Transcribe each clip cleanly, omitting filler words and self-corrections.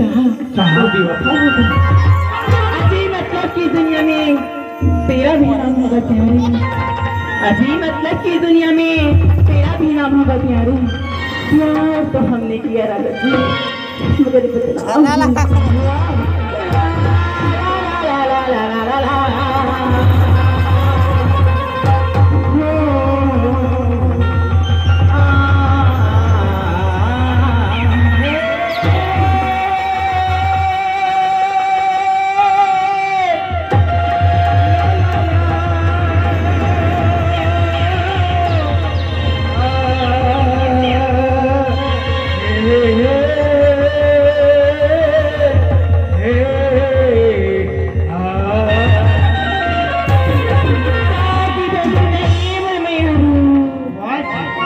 चाह बेवफा हो गई। अजी मतलब की दुनिया में तेरा भी नाम होगा प्यारे, अजी मतलब की दुनिया में तेरा भी नाम होगा प्यारे। प्यार तो हमने किया राजा जी, मगर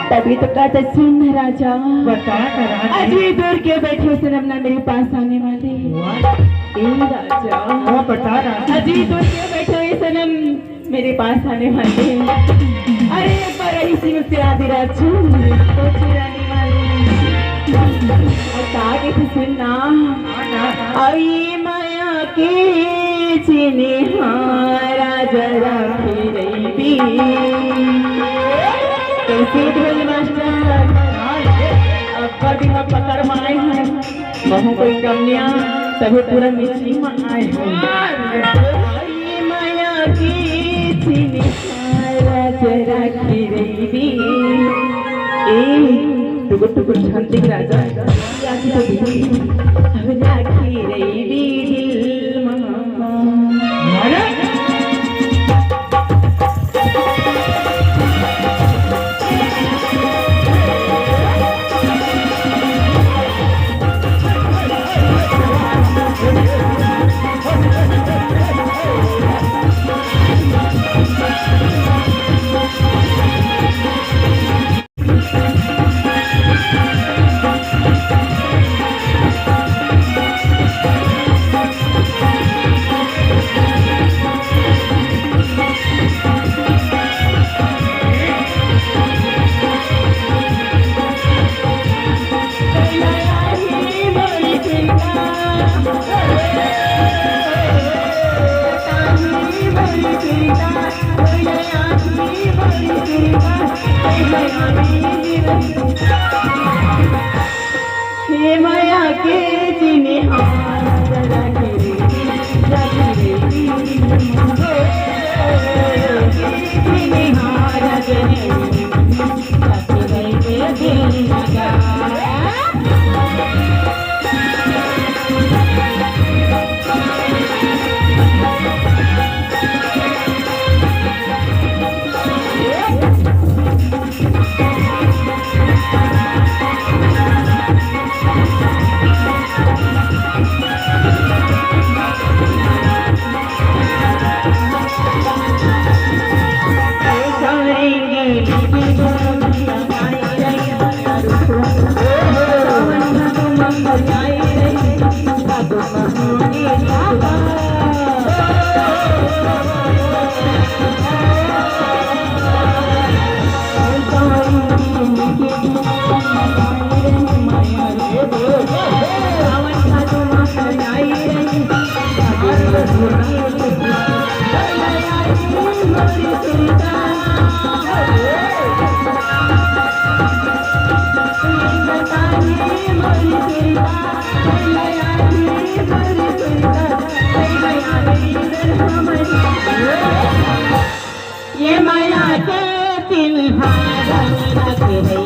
तभी तो कहते सुन राजा, बता अजी दूर के बैठे सनम ना मेरे पास आने वाले। राजा बता अजी दूर के बैठे सनम मेरे पास आने वाले। अरे पर इसी में तेरा दिरा चुराने वाले। आगे तो सुनना, आई माया के चीनी राजा राखी कैसे ढोल मास्टर अब कभी हम पकड़ माए हैं बहु कोई कन्या सभी पूरा मिट्टी में आए हैं। माया की चीनी राजा की रही ए टुकुर टुकुर शांति राजा राखी रही दिल मारा माया के जीने ये माया के तिल्हारा रख रही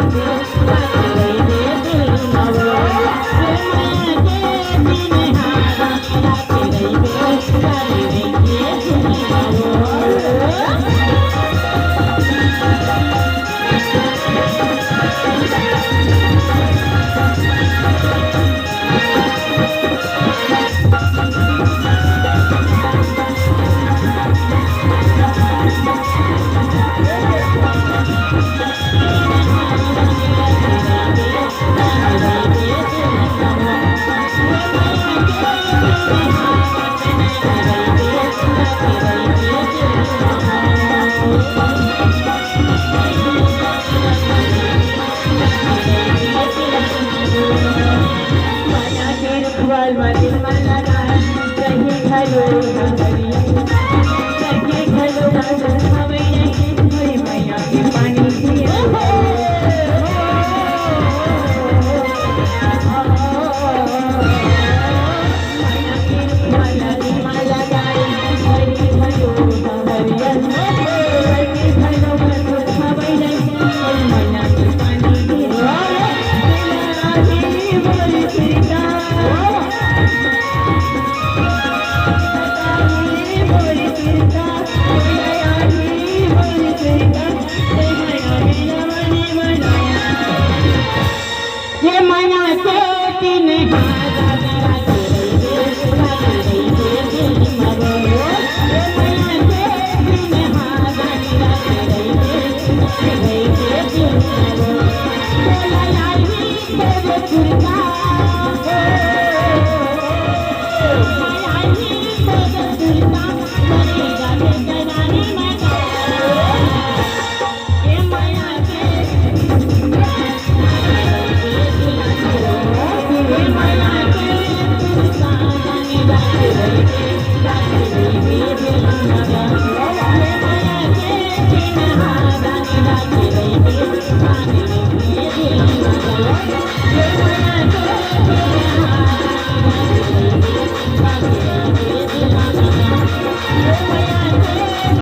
बाल दिल में लगा